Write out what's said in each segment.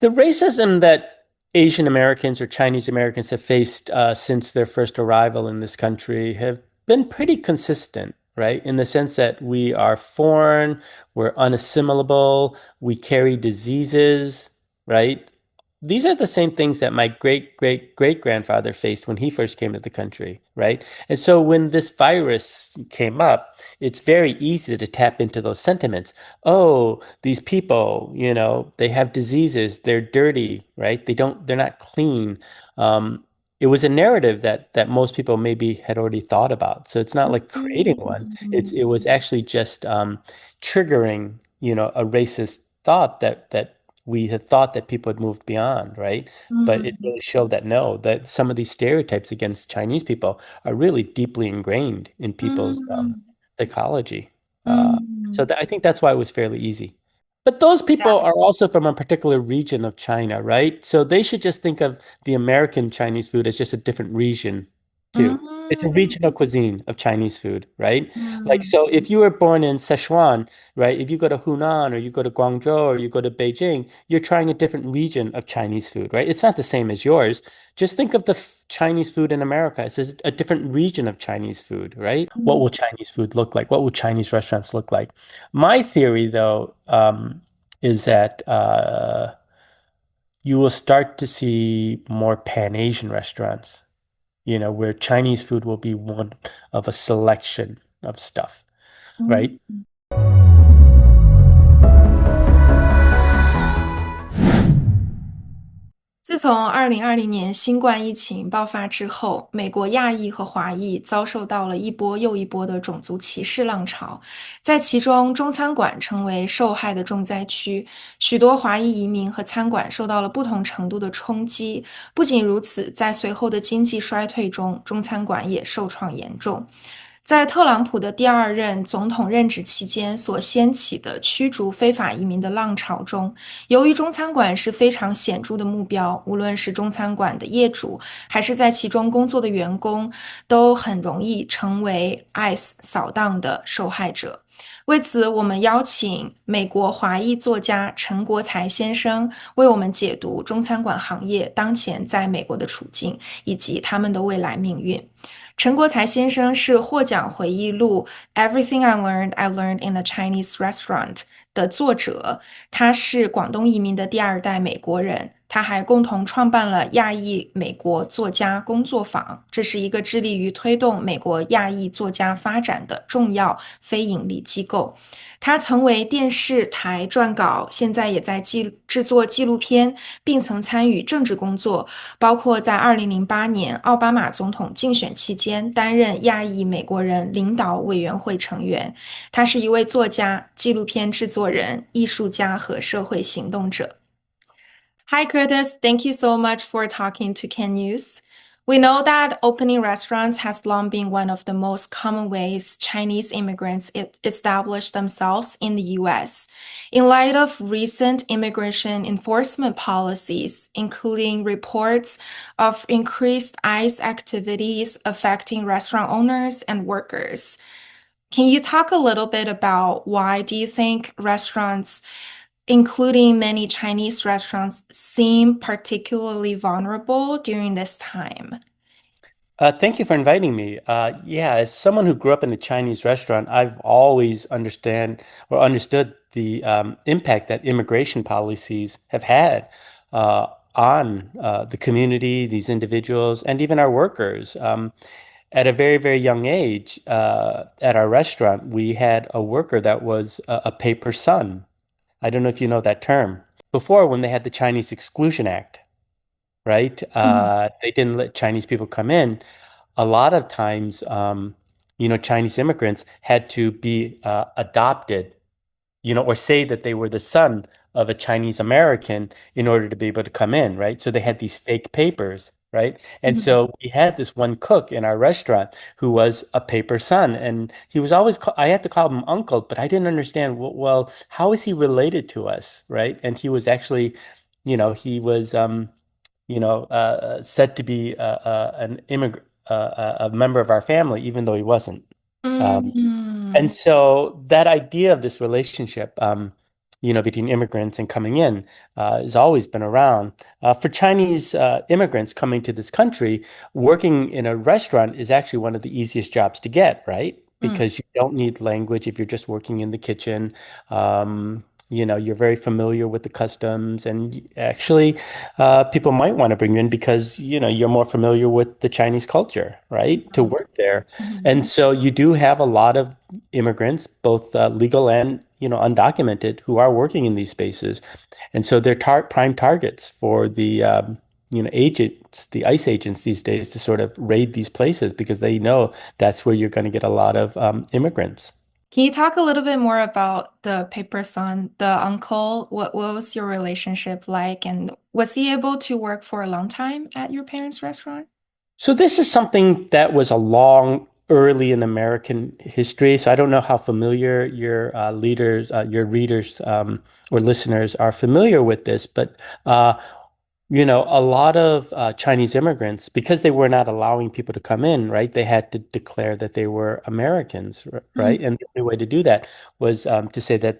The racism that Asian Americans or Chinese Americans have faced since their first arrival in this country have been pretty consistent, right? In the sense that we are foreign, we're unassimilable, we carry diseases, right? These are the same things that my great grandfather faced when he first came to the country, right? And so when this virus came up, it's very easy to tap into those sentiments. Oh, these people, they have diseases, they're dirty, right? They're not clean. It was a narrative that most people maybe had already thought about. So it's not like creating one. It was actually just triggering, a racist thought that we had thought that people had moved beyond, right? But it really showed that no, that some of these stereotypes against Chinese people are really deeply ingrained in people's psychology. So I think that's why it was fairly easy. But those people are also from a particular region of China, right? So they should just think of the American Chinese food as just a different region too. It's a regional cuisine of Chinese food, right? Like, so if you were born in Sichuan, right? If you go to Hunan or you go to Guangzhou or you go to Beijing, you're trying a different region of Chinese food, right? It's not the same as yours. Just think of the Chinese food in America as a different region of Chinese food, right? What will Chinese food look like? What will Chinese restaurants look like? My theory, though, is that you will start to see more Pan-Asian restaurants, where Chinese food will be one of a selection of stuff, right? 自从2020年新冠疫情爆发之后，美国亚裔和华裔遭受到了一波又一波的种族歧视浪潮，在其中，中餐馆成为受害的重灾区，许多华裔移民和餐馆受到了不同程度的冲击。不仅如此，在随后的经济衰退中，中餐馆也受创严重。在特朗普的第二任总统任职期间所掀起的驱逐非法移民的浪潮中，由于中餐馆是非常显著的目标，无论是中餐馆的业主，还是在其中工作的员工，都很容易成为 ICE 扫荡的受害者。为此，我们邀请美国华裔作家陈国材先生为我们解读中餐馆行业当前在美国的处境以及他们的未来命运。陈国才先生是获奖回忆录《Everything I Learned in a Chinese Restaurant》的作者，他是广东移民的第二代美国人。他还共同创办了亚裔美国作家工作坊，这是一个致力于推动美国亚裔作家发展的重要非营利机构。他曾为电视台撰稿，现在也在制作纪录片，并曾参与政治工作，包括在2008年奥巴马总统竞选期间担任亚裔美国人领导委员会成员。他是一位作家、纪录片制作人、艺术家和社会行动者。Hi, Curtis. Thank you so much for talking to Can News. We know that opening restaurants has long been one of the most common ways Chinese immigrants establish themselves in the US. In light of recent immigration enforcement policies, including reports of increased ICE activities affecting restaurant owners and workers, can you talk a little bit about why do you think restaurants, including many Chinese restaurants, seem particularly vulnerable during this time? Thank you for inviting me. Yeah, as someone who grew up in a Chinese restaurant, I've always understood the impact that immigration policies have had on the community, these individuals, and even our workers. At a very, very young age, at our restaurant, we had a worker that was a paper son. I don't know if you know that term. Before, when they had the Chinese Exclusion Act, right? They didn't let Chinese people come in. A lot of times, Chinese immigrants had to be adopted, or say that they were the son of a Chinese American in order to be able to come in, right? So they had these fake papers, right? And Mhm. so we had this one cook in our restaurant who was a paper son, and he was always, I had to call him uncle, but I didn't understand, well, how is he related to us, right? And he was actually, he was, said to be an immigrant, a member of our family, even though he wasn't. Um, and Mm. so that idea of this relationship, between immigrants and coming in has always been around. For Chinese immigrants coming to this country, working in a restaurant is actually one of the easiest jobs to get, right? Mm. Because you don't need language if you're just working in the kitchen. You're very familiar with the customs, and actually, people might want to bring you in because, you're more familiar with the Chinese culture, right? To Mm. work there. Mhm. And so you do have a lot of immigrants, both legal and undocumented, who are working in these spaces, and so they're prime targets for the agents, the ICE agents these days to sort of raid these places because they know that's where you're going to get a lot of immigrants. Can you talk a little bit more about the paper son, the uncle? What was your relationship like? And was he able to work for a long time at your parents' restaurant? So this is something that was a long, early in American history. So I don't know how familiar your readers, or listeners are familiar with this, but a lot of Chinese immigrants, because they were not allowing people to come in, right? They had to declare that they were Americans, Mm. right? And the only way to do that was to say that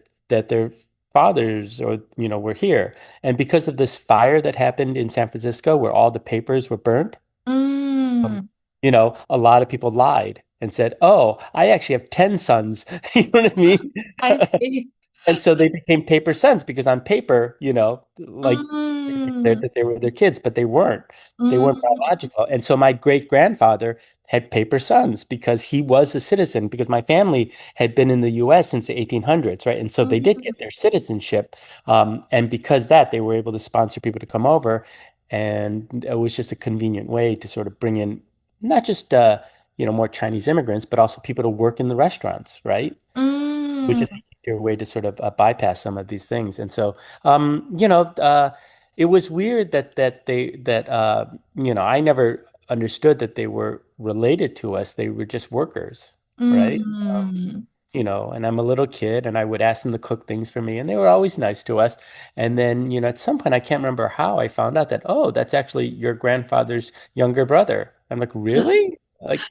their fathers or were here. And because of this fire that happened in San Francisco, where all the papers were burnt, um, Mm. a lot of people lied and said, "Oh, I actually have 10 sons." You know what I mean? I see. And so they became paper sons because on paper, like they declared Mm. that they were their kids, but they weren't. They weren't Mm. biological. And so my great grandfather had paper sons because he was a citizen, because my family had been in the US since the 1800s, right? And so they did Mm. get their citizenship. And because that, they were able to sponsor people to come over. And it was just a convenient way to sort of bring in not just more Chinese immigrants, but also people to work in the restaurants, right? Which is Mm. an easier way to sort of bypass some of these things. And so, it was weird that I never understood that they were related to us. They were just workers, right? Mm. And I'm a little kid and I would ask them to cook things for me and they were always nice to us. And then, at some point, I can't remember how I found out that, oh, that's actually your grandfather's younger brother. I'm like, really? Like,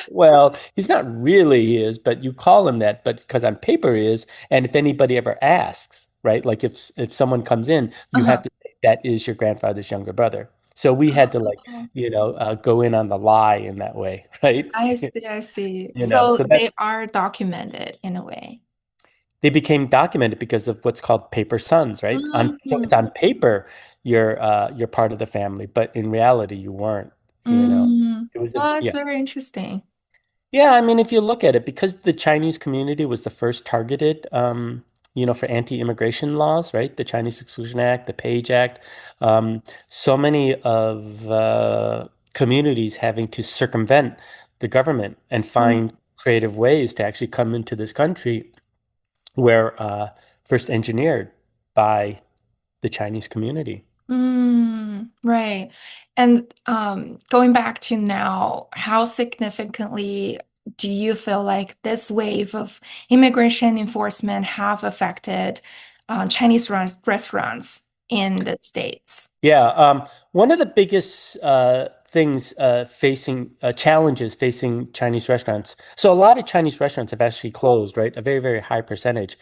well, he's not really his, but you call him that, but because on paper he is. And if anybody ever asks, right? Like if someone comes in, you Uh-huh. have to say that is your grandfather's younger brother. So we had to like, Oh, go in on the lie in that way, right? I see, I see. So So that they are documented in a way. they became documented because of what's called paper sons, right? So Mm. it's on paper you're part of the family, but in reality you weren't, you know. Mm. It was Oh, that's yeah. very interesting. Yeah, I mean, if you look at it, because the Chinese community was the first targeted, for anti-immigration laws, right? The Chinese Exclusion Act, the Page Act, so many of communities having to circumvent the government and Mm. find creative ways to actually come into this country were first engineered by the Chinese community. Mm, right. And going back to now, how significantly do you feel like this wave of immigration enforcement have affected Chinese restaurants in the States? Yeah, one of the biggest things facing challenges facing Chinese restaurants. So a lot of Chinese restaurants have actually closed, right? A very, very high percentage.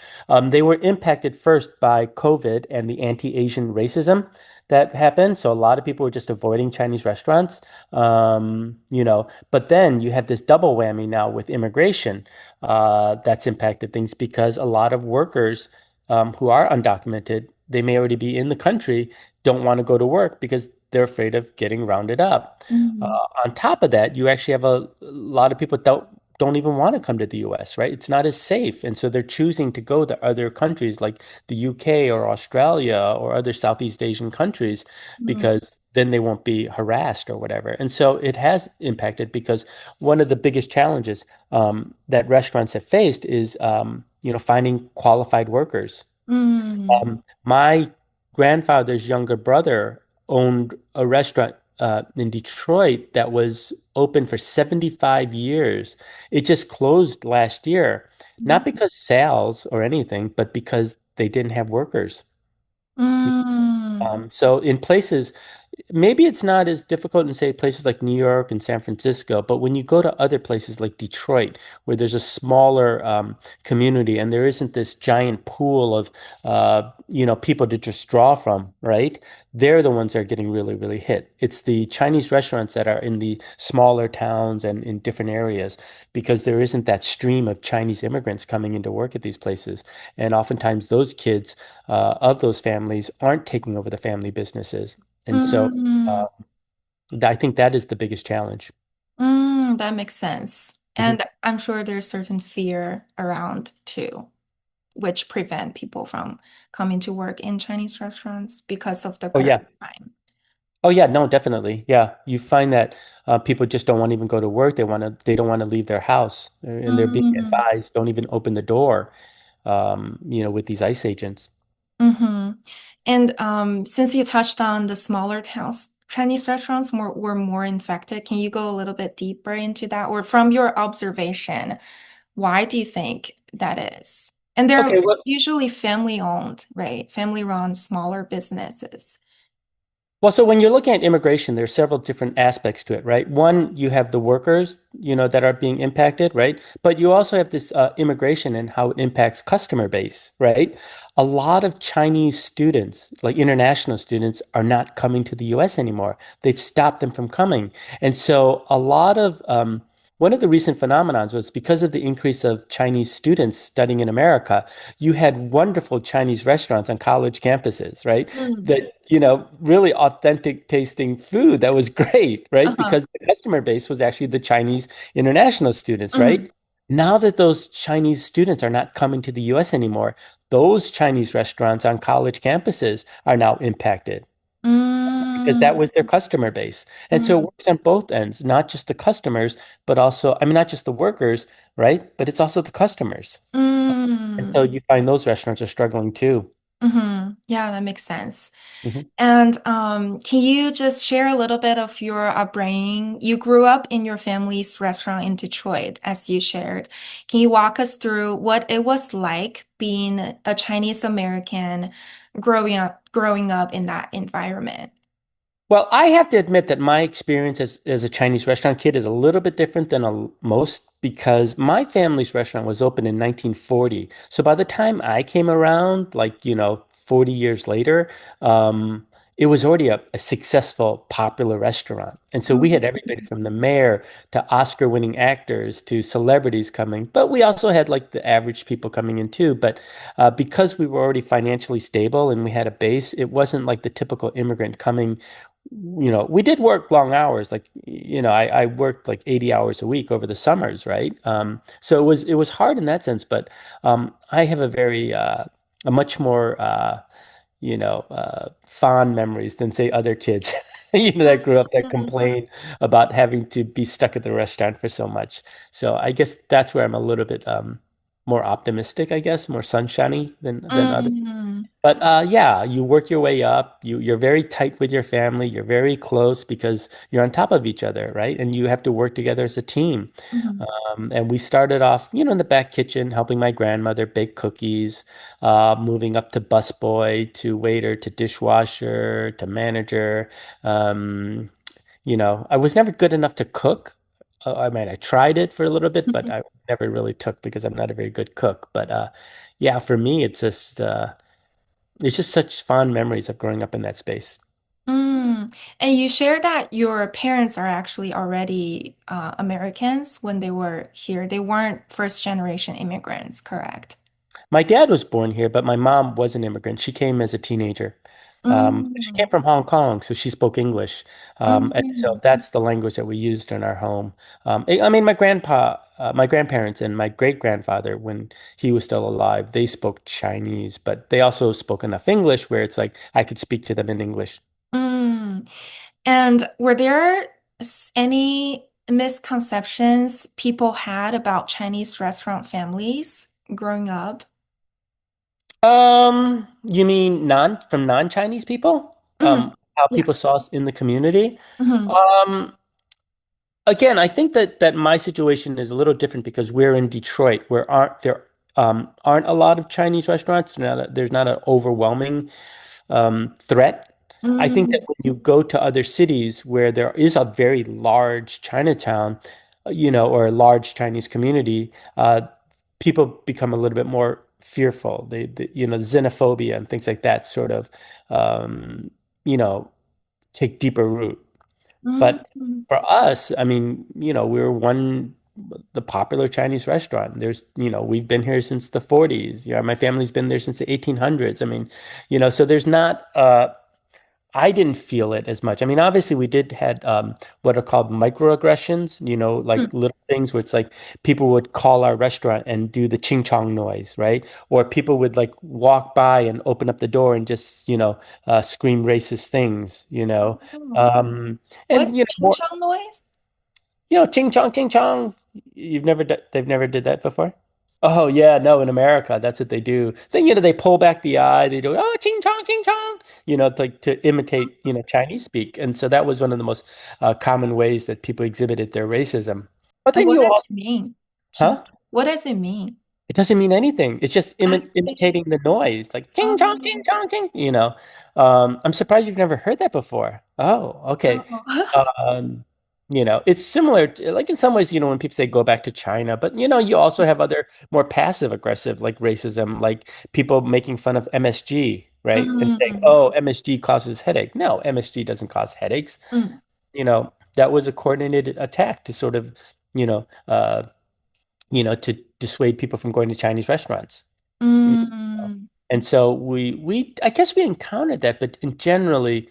They were impacted first by COVID and the anti-Asian racism that happened. So a lot of people were just avoiding Chinese restaurants. But then you have this double whammy now with immigration that's impacted things because a lot of workers who are undocumented, they may already be in the country, don't want to go to work because they're afraid of getting rounded up. Uh, Mm. on top of that, you actually have a lot of people don't even want to come to the US, right? It's not as safe. And so they're choosing to go to other countries like the UK or Australia or other Southeast Asian countries Mm. because then they won't be harassed or whatever. And so it has impacted because one of the biggest challenges that restaurants have faced is finding qualified workers. Mm. My grandfather's younger brother owned a restaurant in Detroit that was open for 75 years. It just closed last year, not because sales or anything, but because they didn't have workers. Mm. So in places, maybe it's not as difficult in, say, places like New York and San Francisco, but when you go to other places like Detroit, where there's a smaller community and there isn't this giant pool of, people to just draw from, right? They're the ones that are getting really, really hit. It's the Chinese restaurants that are in the smaller towns and in different areas because there isn't that stream of Chinese immigrants coming into work at these places. And oftentimes those kids of those families aren't taking over the family businesses. And so Mm, uh, I think that is the biggest challenge. that makes sense. Mhm. And I'm sure there's certain fear around too, which prevent people from coming to work in Chinese restaurants because of the Oh current yeah. time. Oh yeah, no, definitely. Yeah. You find that people just don't want to even go to work. They don't want to leave their house and they're being Mm, advised, don't even open the door, with these ICE agents. hmm. And since you touched on the smaller towns, Chinese restaurants were more infected. Can you go a little bit deeper into that? Or from your observation, why do you think that is? And they're Okay, well, usually family owned, right? Family run smaller businesses. so when you're looking at immigration, there's several different aspects to it, right? One, you have the workers, that are being impacted, right? But you also have this immigration and how it impacts customer base, right? A lot of Chinese students, like international students, are not coming to the US anymore. They've stopped them from coming. And so one of the recent phenomenons was because of the increase of Chinese students studying in America, you had wonderful Chinese restaurants on college campuses, right? Mm. That really authentic tasting food that was great, right? Uh-huh. Because the customer base was actually the Chinese international students, Mhm. right? Now that those Chinese students are not coming to the US anymore, those Chinese restaurants on college campuses are now impacted because that Mm, was their customer base. And so it mm, works on both ends, not just the customers, but also, I mean, not just the workers, right? But it's also the customers. And mm. so you find those restaurants are struggling too. Yeah, that makes sense. Mhm. And can you just share a little bit of your upbringing? You grew up in your family's restaurant in Detroit, as you shared. Can you walk us through what it was like being a Chinese American growing up in that environment? Well, I have to admit that my experience as a Chinese restaurant kid is a little bit different than most because my family's restaurant was opened in 1940. So by the time I came around, 40 years later, it was already a successful, popular restaurant. And so we had everybody from the mayor to Oscar-winning actors to celebrities coming, but we also had like the average people coming in too. But because we were already financially stable and we had a base, it wasn't like the typical immigrant coming. We did work long hours. Like, I worked like 80 hours a week over the summers, right? So it was hard in that sense, but I have a much more fond memories than say other kids, that grew up that Mhm. complain about having to be stuck at the restaurant for so much. So I guess that's where I'm a little bit more optimistic, I guess, more sunshiny than others. Mm, But yeah, you work your way up. You're very tight with your family. You're very close because you're on top of each other, right? And you have to work together as a team. mhm, And we started off, in the back kitchen, helping my grandmother bake cookies, moving up to busboy, to waiter, to dishwasher, to manager. Um, I was never good enough to cook. I mean, I tried it for a little bit, but mhm. I never really took because I'm not a very good cook. But yeah, for me, it's just such fond memories of growing up in that space. Mm. And you shared that your parents are actually already Americans when they were here. They weren't first generation immigrants, correct? My dad was born here, but my mom was an immigrant. She came as a teenager. She came Mm. from Hong Kong, so she spoke English. And so Mm. that's the language that we used in our home. I mean, my grandparents and my great grandfather, when he was still alive, they spoke Chinese, but they also spoke enough English where it's like I could speak to them in English. Mm. And were there any misconceptions people had about Chinese restaurant families growing up? You mean non-Chinese people? Mhm. How Yeah. people saw us in the community? Mhm. Um, Again, I think that my situation is a little different because we're in Detroit, where aren't a lot of Chinese restaurants. There's not an overwhelming threat. I think that Mm, when you go to other cities where there is a very large Chinatown, or a large Chinese community, people become a little bit more fearful. Xenophobia and things like that sort of, um, you know, take deeper root. mm, But mm. for us, I mean, we're the popular Chinese restaurant. We've been here since the 40s. Yeah, my family's been there since the 1800s. I mean, so there's not, I didn't feel it as much. I mean, obviously, we did had what are called microaggressions, like little things where it's like people would call our restaurant and do the ching chong noise, right? Or people would like walk by and open up the door and just, scream racist things. Oh. Um, What and ching chong noise? ching chong. They've never did that before. Oh yeah, no, in America, that's what they do. Then, they pull back the eye, they do, oh, ching chong, to imitate, Chinese speak. And so that was one of the most common ways that people exhibited their racism. But And then what you does all, it mean? Ching. huh? What does it mean? It doesn't mean anything. It's just I see. imitating the noise, like ching Oh, chong, ching. I'm surprised you've never heard that before. Oh, okay. oh. Um, it's similar to, like in some ways, when people say go back to China, but you also have other more passive aggressive like racism, like people making fun of MSG, right? And saying, Mm, oh, MSG causes headache. No, MSG doesn't cause headaches. mm, That was a coordinated attack to sort of, you know, uh, to dissuade people from going to Chinese restaurants. You know? mm. And so we I guess we encountered that, but in generally,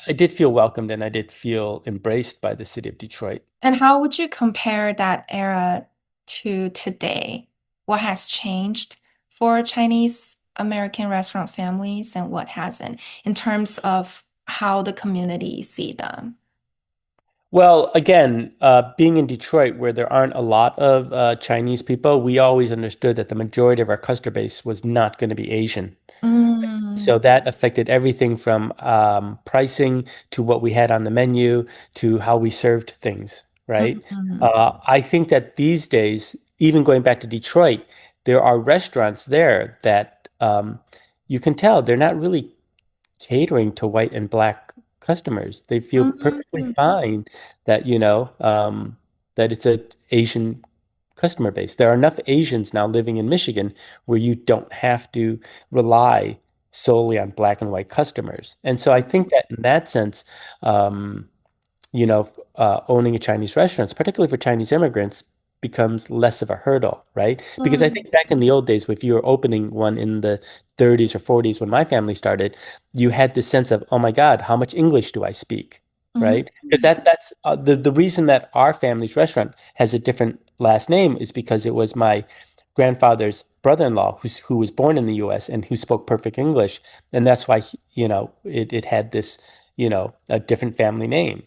I did feel welcomed and I did feel embraced by the city of Detroit. And how would you compare that era to today? What has changed for Chinese American restaurant families and what hasn't in terms of how the community see them? Well, again, being in Detroit, where there aren't a lot of Chinese people, we always understood that the majority of our customer base was not going to be Asian. Mm, So that affected everything from pricing to what we had on the menu to how we served things, right? mm, I think that these days, even going back to Detroit, there are restaurants there that you can tell they're not really catering to white and black customers. They feel perfectly mm, fine that, that it's a Asian customer base. There are enough Asians now living in Michigan where you don't have to rely solely on black and white customers. And so I think that in that sense, um, owning a Chinese restaurant, particularly for Chinese immigrants, becomes less of a hurdle, right? Because I mm, think back in the old days, if you were opening one in the 30s or 40s when my family started, you had this sense of, oh my God, how much English do I speak? mm, Right? Because that's the reason that our family's restaurant has a different last name is because it was my grandfather's brother-in-law who was born in the U.S. and who spoke perfect English, and that's why it had this a different family name.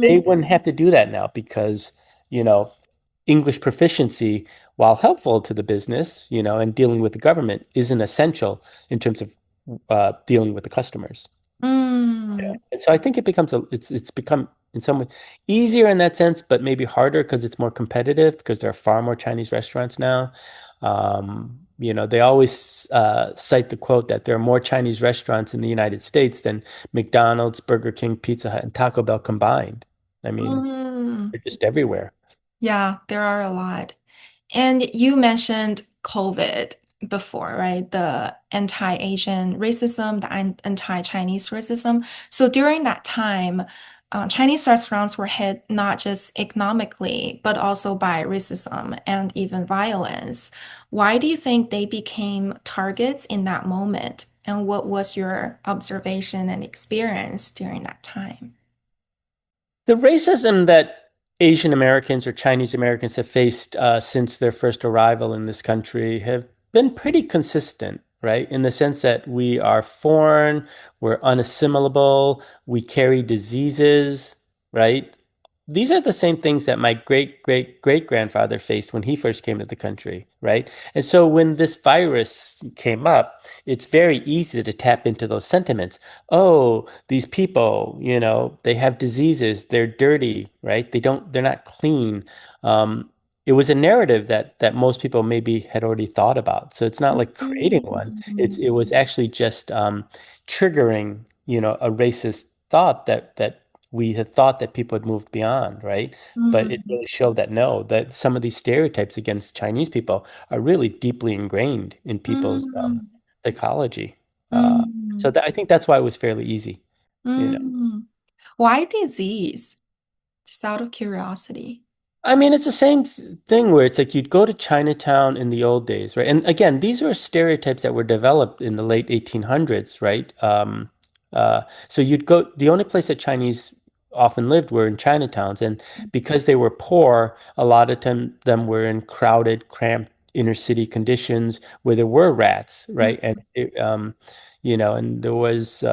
They mm, wouldn't have to do that now because, you know, English proficiency, while helpful to the business, and dealing with the government, isn't essential in terms of dealing with the customers. Yeah. mm, And so I think it's become in some way easier in that sense, but maybe harder because it's more competitive because there are far more Chinese restaurants now. They always cite the quote that there are more Chinese restaurants in the United States than McDonald's, Burger King, Pizza Hut, and Taco Bell combined. I mean, mm. they're just everywhere. Yeah, there are a lot. And you mentioned COVID before, right? The anti-Asian racism, the anti-Chinese racism. So during that time, Chinese restaurants were hit not just economically, but also by racism and even violence. Why do you think they became targets in that moment? And what was your observation and experience during that time? The racism that Asian Americans or Chinese Americans have faced since their first arrival in this country have been pretty consistent, right? In the sense that we are foreign, we're unassimilable, we carry diseases, right? These are the same things that my great grandfather faced when he first came to the country, right? And so when this virus came up, it's very easy to tap into those sentiments. Oh, these people, they have diseases, they're dirty, right? They're not clean. it was a narrative that most people maybe had already thought about. So it's not like creating one. It was actually just triggering, a racist thought that we had thought that people had moved beyond, right? But it Mm, really showed that no, that some of these stereotypes against Chinese people are really deeply ingrained in people's mm, psychology. Uh, so mm, that, I think that's why it was fairly easy, you know. mm. Why disease? Just out of curiosity. I mean, it's the same thing where it's like you'd go to Chinatown in the old days, right? And again, these were stereotypes that were developed in the late 1800s, right? So you'd go, the only place that Chinese often lived were in Chinatowns. And because they were poor, a lot of them were in crowded, cramped inner city conditions where there were rats, right? And there was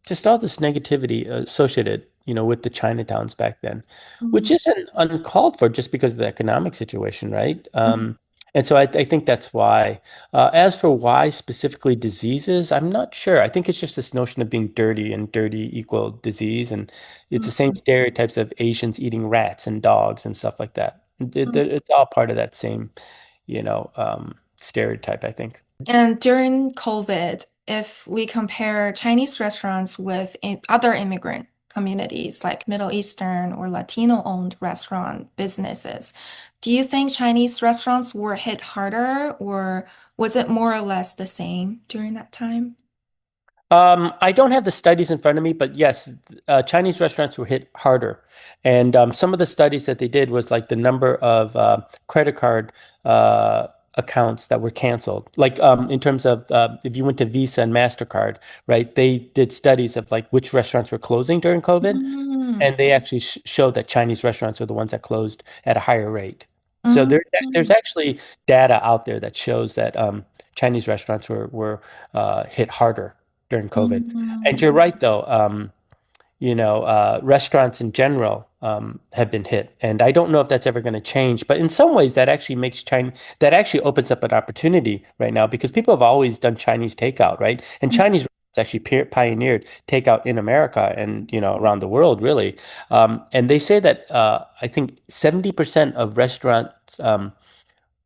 just all this negativity associated, with the Chinatowns back then, which Mm, isn't uncalled for just because of the economic situation, right? mm, And so I think that's why. As for why specifically diseases, I'm not sure. I think it's just this notion of being dirty and dirty equal disease. And it's the same mm, stereotypes of Asians eating rats and dogs and stuff like that. mm. It's all part of that same, stereotype, I think. And during COVID, if we compare Chinese restaurants with other immigrant communities like Middle Eastern or Latino-owned restaurant businesses, do you think Chinese restaurants were hit harder, or was it more or less the same during that time? I don't have the studies in front of me, but yes, Chinese restaurants were hit harder. And some of the studies that they did was like the number of credit card accounts that were canceled. Like in terms of if you went to Visa and MasterCard, right? They did studies of like which restaurants were closing during COVID, Mm, and they actually sh showed that Chinese restaurants are the ones that closed at a higher rate. So mm, there's actually data out there that shows that Chinese restaurants were hit harder during COVID. And mm, you're right, though. Restaurants in general have been hit, and I don't know if that's ever going to change. But in some ways, that actually opens up an opportunity right now because people have always done Chinese takeout, right? And mm, Chinese restaurants actually pioneered takeout in America and around the world, really. And they say that I think 70% of restaurants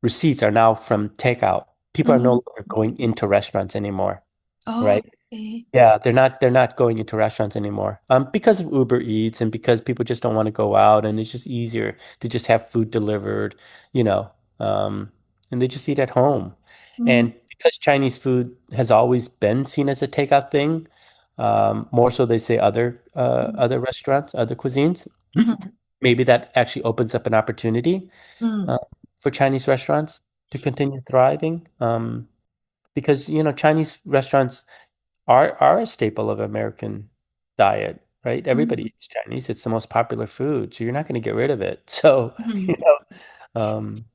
receipts are now from takeout. People are no mm. longer going into restaurants anymore, Oh, right? okay. Yeah, they're not going into restaurants anymore. Because of Uber Eats and because people just don't want to go out and it's just easier to just have food delivered, you know, um, and they just eat at home. Mm, And because Chinese food has always been seen as a takeout thing, more so they say other restaurants, other cuisines, mhm, maybe that actually opens up an opportunity mm, uh, for Chinese restaurants to continue thriving. Because Chinese restaurants are a staple of American diet, right? Everybody mm, eats Chinese. It's the most popular food, so you're not going to get rid of it. So, mhm. you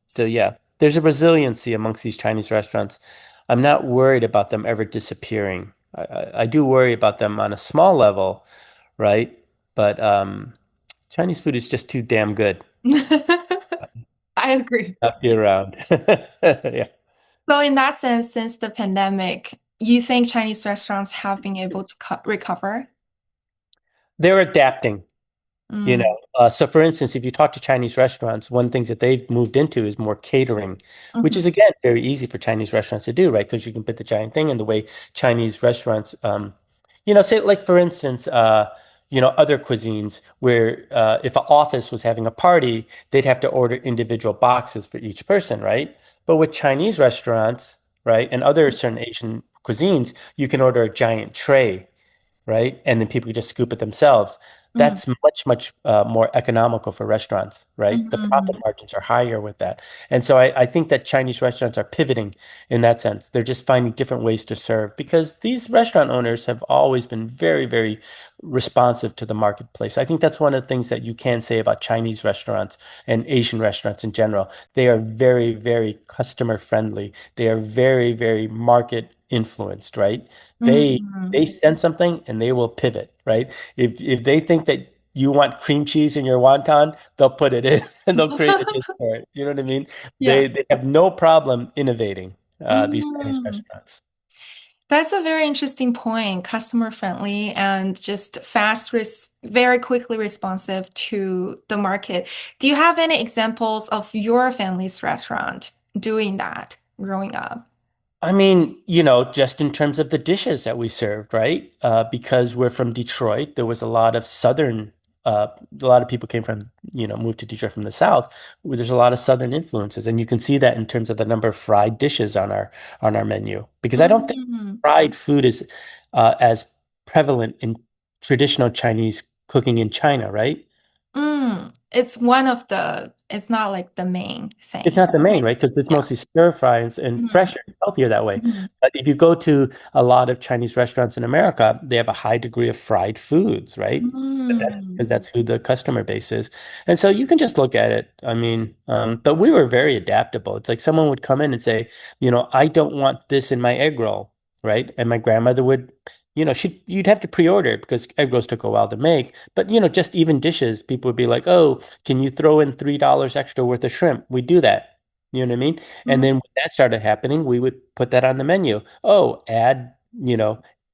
so yeah, there's a resiliency amongst these Chinese restaurants. I'm not worried about them ever disappearing. I do worry about them on a small level, right? But Chinese food is just too damn good I agree. not to be around. Yeah. So in that sense, since the pandemic, you think Chinese restaurants have been able to recover? They're adapting. Mm, So for instance, if you talk to Chinese restaurants, one thing that they've moved into is more catering, which mhm, is again very easy for Chinese restaurants to do, right? Because you can put the giant thing in the way Chinese restaurants, say like for instance, other cuisines where if an office was having a party, they'd have to order individual boxes for each person, right? But with Chinese restaurants, right, and other certain Asian cuisines, you can order a giant tray, right? And then people just scoop it themselves. mhm, That's much, much more economical for restaurants, right? The profit mhm, margins are higher with that. And so I think that Chinese restaurants are pivoting in that sense. They're just finding different ways to serve because these restaurant owners have always been very, very responsive to the marketplace. I think that's one of the things that you can say about Chinese restaurants and Asian restaurants in general. They are very, very customer friendly. They are very, very market influenced, right? They mhm. they send something and they will pivot, right? If they think that you want cream cheese in your wonton, they'll put it in and they'll create a dish for it. You know what I mean? Yeah. They have no problem innovating these Chinese Mm. restaurants. That's a very interesting point. Customer friendly and just very quickly responsive to the market. Do you have any examples of your family's restaurant doing that growing up? I mean, just in terms of the dishes that we served, right? Because we're from Detroit, there was a lot of a lot of people came from, moved to Detroit from the South, where there's a lot of Southern influences, and you can see that in terms of the number of fried dishes on our menu. Because I don't think Mm, fried food is as prevalent in traditional Chinese cooking in China, right? it's not like the main It's thing. not the main, right? Because it's Yeah. mostly stir fry and Mhm, fresher, healthier that way. mhm, But if you go to a lot of Chinese restaurants in America, they have a high degree of fried foods, right? But that's because mm, that's who the customer base is. And so you can just look at it. I mean, but we were very adaptable. It's like someone would come in and say, I don't want this in my egg roll, right? And my grandmother would, you'd have to pre-order it because egg rolls took a while to make. But, just even dishes, people would be like, oh, can you throw in $3 extra worth of shrimp? We do that. You know what I mean? And mm, then when that started happening, we would put that on the menu. Oh, add,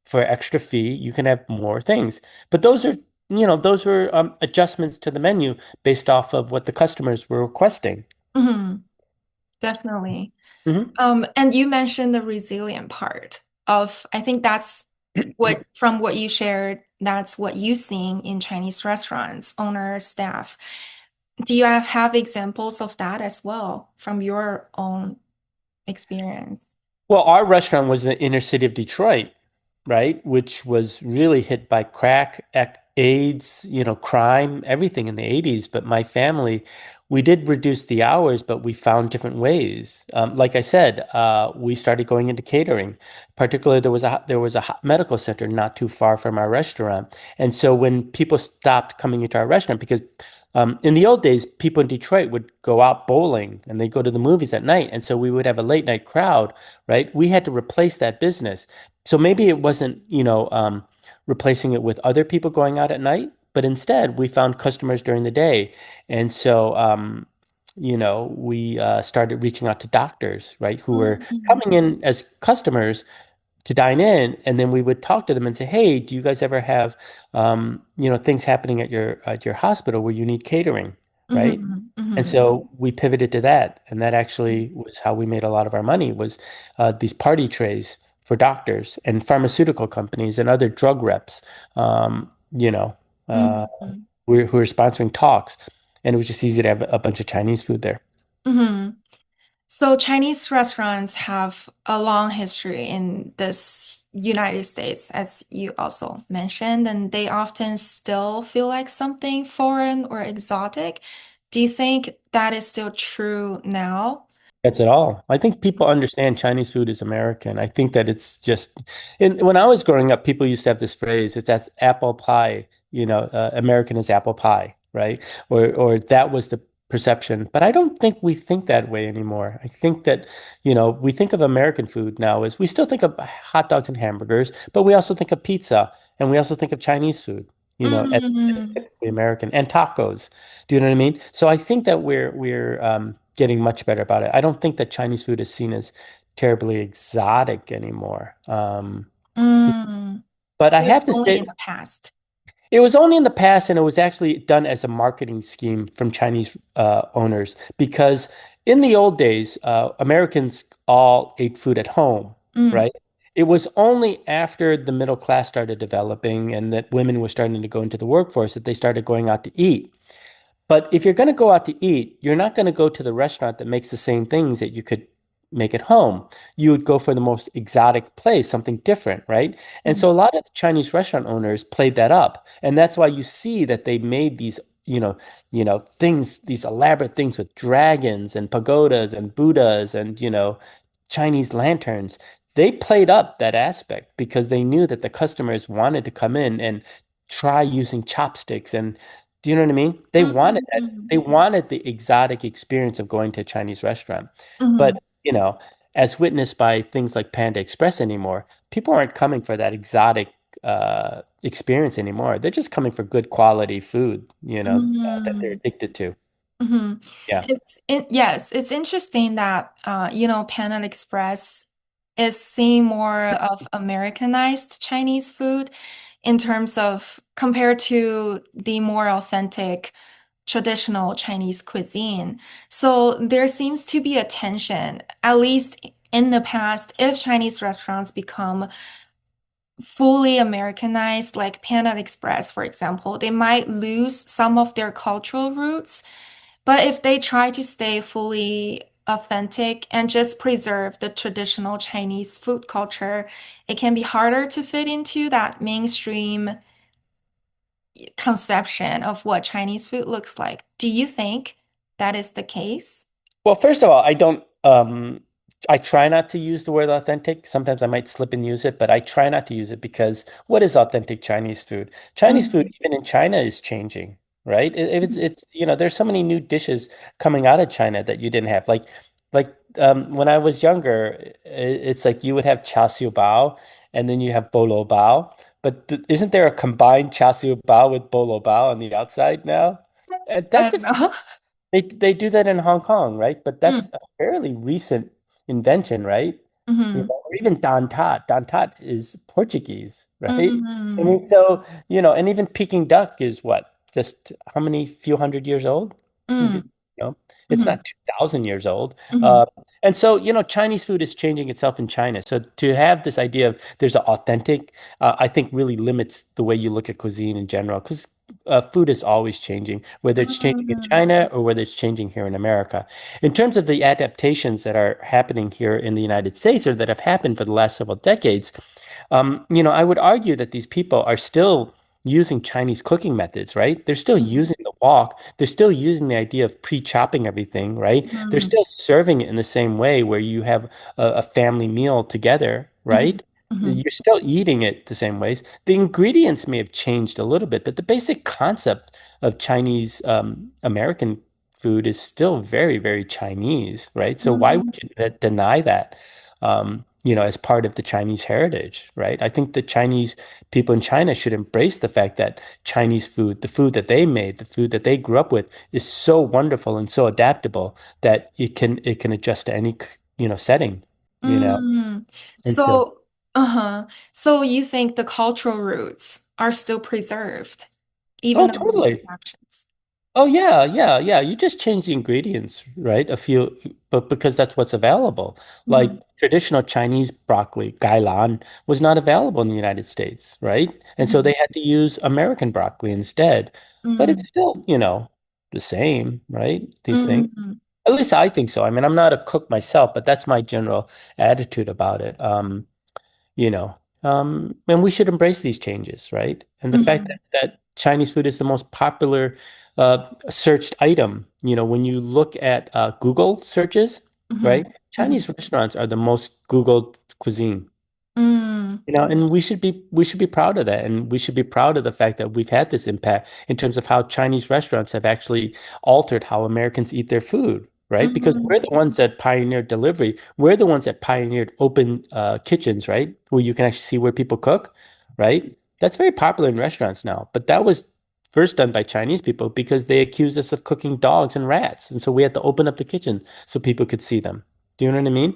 for extra fee, you can have more things. But those were adjustments to the menu based off of what the customers were requesting. mhm. Definitely. Hmm. And you mentioned the resilient part of, I think that's from what you shared, that's what you seeing in Chinese restaurants, owners, staff. Do you have examples of that as well from your own experience? Well, our restaurant was in the inner city of Detroit, right? Which was really hit by crack, AIDS, crime, everything in the 80s. But my family, we did reduce the hours, but we found different ways. Like I said, we started going into catering. Particularly, there was a medical center not too far from our restaurant, and so when people stopped coming into our restaurant, because in the old days, people in Detroit would go out bowling and they go to the movies at night, and so we would have a late night crowd, right? We had to replace that business. So maybe it wasn't, replacing it with other people going out at night, but instead we found customers during the day. And so, we started reaching out to doctors, right, who were Mhm, coming in as customers to dine in, and then we would talk to them and say, "Hey, do you guys ever have, things happening at your hospital where you need catering?" Right? mhm, And mhm, so we pivoted to that, and that actually was how we made a lot of our money was these party trays for doctors and pharmaceutical companies and other drug reps, um, you know, uh, mhm, who were sponsoring talks, and it was just easy to have a bunch of Chinese food there. mhm. So Chinese restaurants have a long history in this United States, as you also mentioned, and they often still feel like something foreign or exotic. Do you think that is still true now? That's it all. I think people understand Chinese food is American. I think that it's just, when I was growing up, people used to have this phrase, it's that's apple pie, American is apple pie, right? Or that was the perception. But I don't think we think that way anymore. I think that, we think of American food now as we still think of hot dogs and hamburgers, but we also think of pizza and we also think of Chinese food, as Mm, typically American and tacos. Do you know what I mean? So I think that we're getting much better about it. I don't think that Chinese food is seen as terribly exotic anymore. mm. But I So it's have to only in say, the past. it was only in the past, and it was actually done as a marketing scheme from Chinese owners because in the old days, Americans all ate food at home, Mm, right? It was only after the middle class started developing and that women were starting to go into the workforce that they started going out to eat. But if you're going to go out to eat, you're not going to go to the restaurant that makes the same things that you could make at home. You would go for the most exotic place, something different, right? And mm, so a lot of the Chinese restaurant owners played that up. And that's why you see that they made these, things, these elaborate things with dragons and pagodas and Buddhas and, Chinese lanterns. They played up that aspect because they knew that the customers wanted to come in and try using chopsticks and do you know what I mean? They wanted mhm, that. mhm, They wanted the exotic experience of going to a Chinese restaurant. But, mhm, as witnessed by things like Panda Express anymore, people aren't coming for that exotic experience anymore. They're just coming for good quality food, that they're mhm. addicted to. Mhm. Yeah. Yes, it's interesting that Panda Express is seeing more of Americanized Chinese food in terms of compared to the more authentic traditional Chinese cuisine. So there seems to be a tension, at least in the past, if Chinese restaurants become fully Americanized, like Panda Express, for example, they might lose some of their cultural roots. But if they try to stay fully authentic and just preserve the traditional Chinese food culture, it can be harder to fit into that mainstream conception of what Chinese food looks like. Do you think that is the case? Well, first of all, I try not to use the word authentic. Sometimes I might slip and use it, but I try not to use it because what is authentic Chinese food? Chinese food, Mhm. even in China, is changing, right? There's so many new dishes coming out of China that you didn't have. When I was younger, it's like you would have char siu bao and then you have bolo bao. But th isn't there a combined char siu bao with bolo bao on the outside now? And I that's a don't know. they do that in Hong Kong, right? But Mm, that's a fairly recent invention, right? mhm, Or even dan tat. Dan tat is Portuguese, right? I mm, mean, so, and even Peking duck is what? Just how many few hundred years old? Maybe, mm, it's mhm, not 2,000 years old. mhm, Uh, and so, Chinese food is changing itself in China. So to have this idea of there's an authentic, I think really limits the way you look at cuisine in general, because food is always changing, whether it's changing in mm, China or whether it's changing here in America. In terms of the adaptations that are happening here in the United States or that have happened for the last several decades, I would argue that these people are still using Chinese cooking methods, right? They're still mhm, using the wok. They're still using the idea of pre-chopping everything, right? They're mhm, still serving it in the same way where you have a family meal together, mhm, right? mhm, You're still eating it the same ways. The ingredients may have changed a little bit, but the basic concept of Chinese American food is still very, very Chinese, right? So why mhm, would you deny that, as part of the Chinese heritage, right? I think the Chinese people in China should embrace the fact that Chinese food, the food that they made, the food that they grew up with, is so wonderful and so adaptable that it can adjust to any, setting, you know. mm. And so, So, uh-huh. So you think the cultural roots are still preserved, even oh, though with totally. exceptions? Oh yeah, yeah, yeah. You just change the ingredients, right? But because that's what's available. Like Mhm, traditional Chinese broccoli, gailan, was not available in the United States, right? And so mhm, they had to use American broccoli instead. But mm, it's still, the same, right? These things. mm, At least I think so. I mean, I'm not a cook myself, but that's my general attitude about it. And we should embrace these changes, right? And the fact mhm, that Chinese food is the most popular searched item, when you look at Google searches, right? mhm, Chinese mhm, restaurants are the most Googled cuisine. mm, And we should be proud of that, and we should be proud of the fact that we've had this impact in terms of how Chinese restaurants have actually altered how Americans eat their food, right? Because we're mhm, the ones that pioneered delivery. We're the ones that pioneered open kitchens, right? Where you can actually see where people cook, right? That's very popular in restaurants now, but that was first done by Chinese people because they accused us of cooking dogs and rats, and so we had to open up the kitchen so people could see them. Do you know what I mean?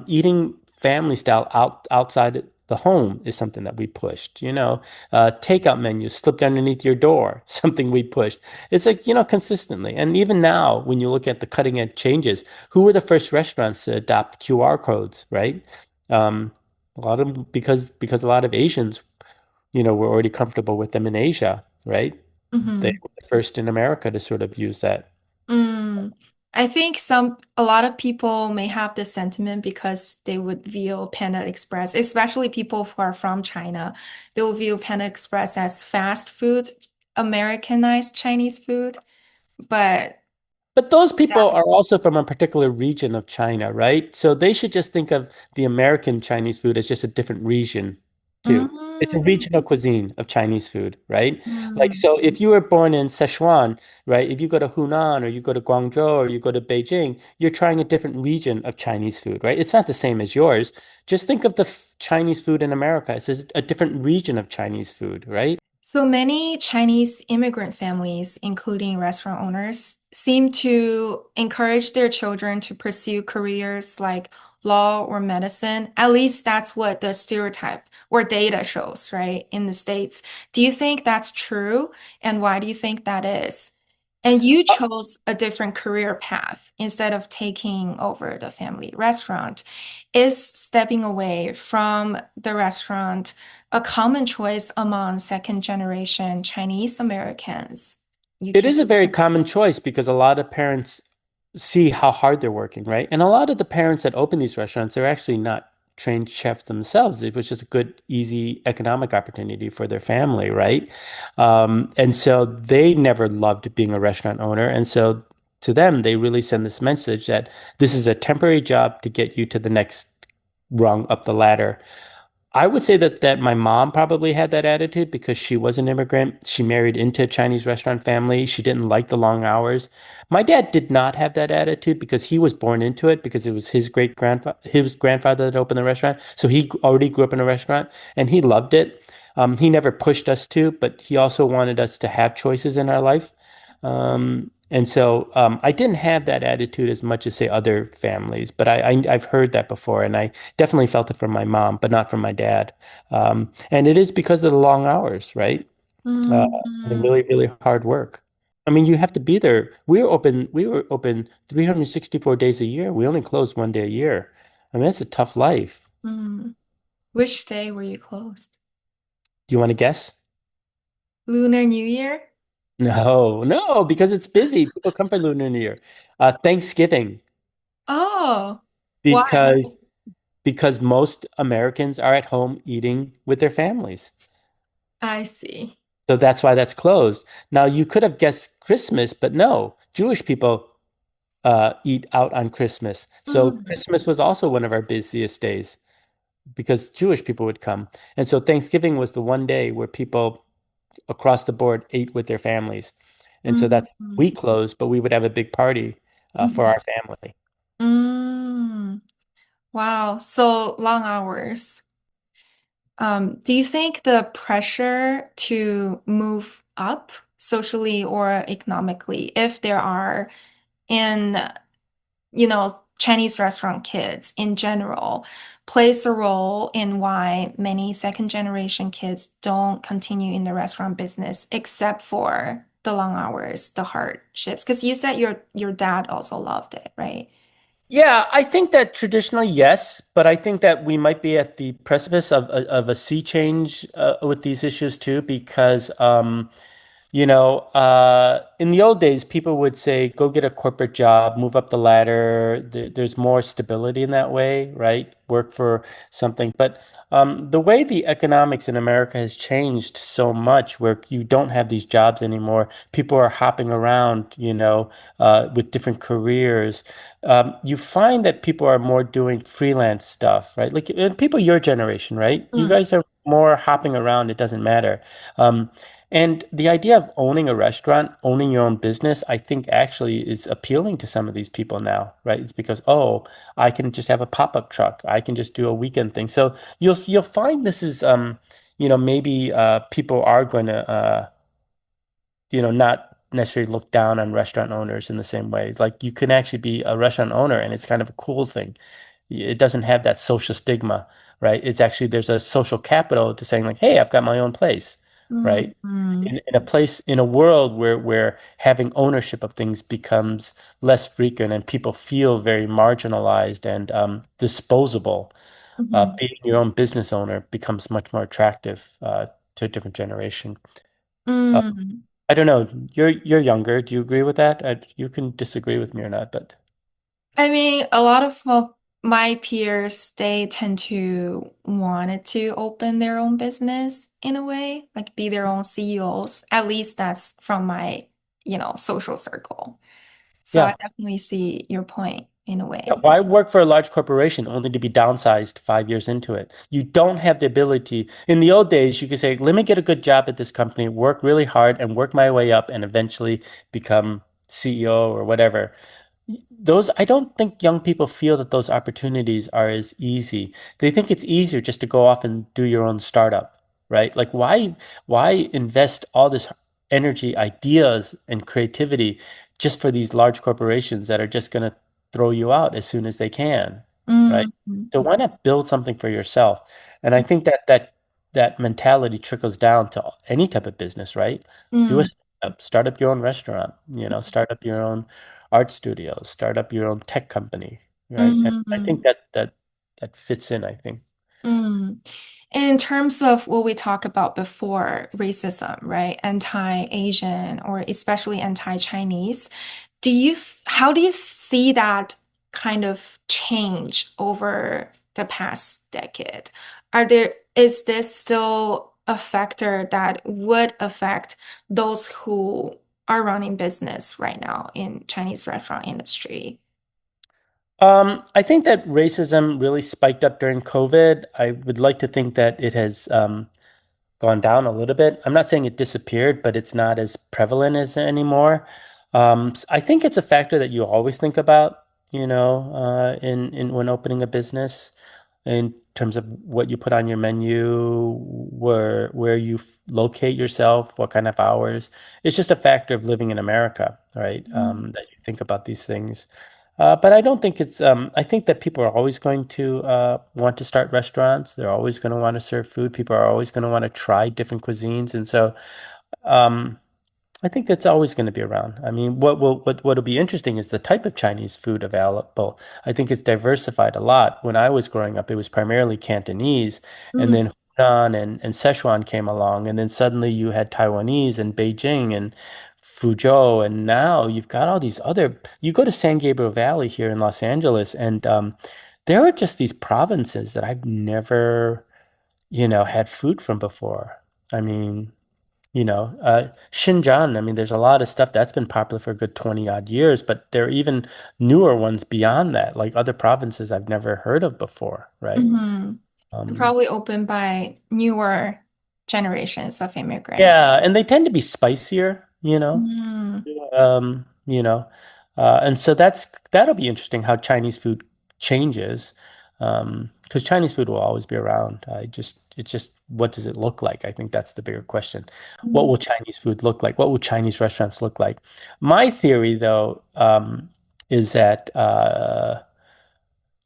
Eating family style outside the home is something that we pushed. Takeout menus slipped underneath your door, something we pushed. It's like, consistently. And even now, when you look at the cutting edge changes, who were the first restaurants to adopt QR codes, right? Um, a lot of them because a lot of Asians, were already comfortable with them in Asia, right? They mhm. were the first in America to sort of use that. Mm. I think a lot of people may have this sentiment because they would view Panda Express, especially people who are from China, they will view Panda Express as fast food, Americanized Chinese food. But But those people that, are also from a particular region of China, right? So they should just think of the American Chinese food as just a different region too. It's a mm, regional cuisine of Chinese food, right? Like, mm, so if you were born in Sichuan, right? If you go to Hunan or you go to Guangzhou or you go to Beijing, you're trying a different region of Chinese food, right? It's not the same as yours. Just think of the Chinese food in America as a different region of Chinese food, right? So many Chinese immigrant families, including restaurant owners, seem to encourage their children to pursue careers like law or medicine. At least that's what the stereotype or data shows, right, in the States. Do you think that's true? And why do you think that is? And you chose a different career path instead of taking over the family restaurant. Is stepping away from the restaurant a common choice among second generation Chinese Americans? You It can. is a very common choice because a lot of parents see how hard they're working, right? And a lot of the parents that open these restaurants are actually not trained chefs themselves. It was just a good, easy economic opportunity for their family, right? And so they never loved being a restaurant owner. And so to them, they really send this message that this is a temporary job to get you to the next rung up the ladder. I would say that my mom probably had that attitude because she was an immigrant. She married into a Chinese restaurant family. She didn't like the long hours. My dad did not have that attitude because he was born into it because it was his grandfather that opened the restaurant. So he already grew up in a restaurant and he loved it. He never pushed us to, but he also wanted us to have choices in our life. And so I didn't have that attitude as much as say other families, but I've heard that before, and I definitely felt it from my mom, but not from my dad. And it is because of the long hours, right? Uh, the Mhm. really, really hard work. I mean, you have to be there. We were open 364 days a year. We only closed one day a year. I mean, it's a tough life. Mm. Which day were you closed? Do you want to guess? Lunar New Year? No, no, because it's busy. People come for Lunar New Year. Thanksgiving, Oh, why? because because most Americans are at home eating with their families. I see. So that's why that's closed. Now, you could have guessed Christmas, but no, Jewish people eat out on Christmas. So Mm. Christmas was also one of our busiest days because Jewish people would come. And so Thanksgiving was the one day where people across the board ate with their families. And so Mm. that's we closed, but we would have a big party for Mhm. our family. Mm. Wow, so long hours. Do you think the pressure to move up socially or economically, if there are in, Chinese restaurant kids in general, plays a role in why many second generation kids don't continue in the restaurant business except for the long hours, the hardships? Because you said your dad also loved it, right? Yeah, I think that traditionally, yes, but I think that we might be at the precipice of a sea change with these issues too, because in the old days, people would say, go get a corporate job, move up the ladder. There's more stability in that way, right? Work for something. But the way the economics in America has changed so much, where you don't have these jobs anymore, people are hopping around, with different careers. You find that people are more doing freelance stuff, right? Like people your generation, right? You Mm. guys are more hopping around. It doesn't matter. Um, and the idea of owning a restaurant, owning your own business, I think actually is appealing to some of these people now, right? It's because, oh, I can just have a pop-up truck. I can just do a weekend thing. So you'll find this is maybe people are going to not necessarily look down on restaurant owners in the same way. Like you can actually be a restaurant owner and it's kind of a cool thing. It doesn't have that social stigma, right? It's actually there's a social capital to saying like, hey, I've got my own place, right? Mm. In a place in a world where having ownership of things becomes less frequent and people feel very marginalized and disposable, Mhm. being your own business owner becomes much more attractive to a different generation. Uh, Mm. I don't know. You're younger. Do you agree with that? You can disagree with me or not, but I mean, a lot of my peers, they tend to wanted to open their own business in a way, like be their own CEOs. At least that's from my, social circle. So I yeah. definitely see your point in a Yeah, way. why work for a large corporation only to be downsized 5 years into it? You don't have the ability. In the old days, you could say, let me get a good job at this company, work really hard, and work my way up and eventually become CEO or whatever. I don't think young people feel that those opportunities are as easy. They think it's easier just to go off and do your own startup, right? Like why invest all this energy, ideas, and creativity just for these large corporations that are just going to throw you out as soon as they can, right? Mm, So why not build something for yourself? And I think that mentality trickles down to any type of business, right? Do a mm, startup, start up your own restaurant, start up your own art studio, start up your own tech company, right? And I mm, think that fits in, I think. mm. In terms of what we talked about before, racism, right? Anti-Asian or especially anti-Chinese, how do you see that kind of change over the past decade? Is this still a factor that would affect those who are running business right now in Chinese restaurant industry? I think that racism really spiked up during COVID. I would like to think that it has gone down a little bit. I'm not saying it disappeared, but it's not as prevalent as anymore. I think it's a factor that you always think about, in when opening a business, in terms of what you put on your menu, where you locate yourself, what kind of hours. It's just a factor of living in America, right? That you think about these things. But I don't think it's, I think that people are always going to want to start restaurants. They're always going to want to serve food. People are always going to want to try different cuisines. And so um, I think that's always going to be around. I mean, what'll be interesting is the type of Chinese food available. I think it's diversified a lot. When I was growing up, it was primarily Cantonese, and Mm, then Hunan and Szechuan came along, and then suddenly you had Taiwanese and Beijing and Fuzhou, and now you've got all these other. You go to San Gabriel Valley here in Los Angeles, and there are just these provinces that I've never, had food from before. I mean. Xinjiang, I mean, there's a lot of stuff that's been popular for a good 20 odd years, but there are even newer ones beyond that, like other provinces I've never heard of before, right? mhm. Um, Probably opened by newer generations of immigrants. yeah, and they tend to be spicier, Mm, um, you know, and so that'll be interesting how Chinese food changes, because Chinese food will always be around. It's just what does it look like? I think that's the bigger question. What mm, will Chinese food look like? What will Chinese restaurants look like? My theory, though, is that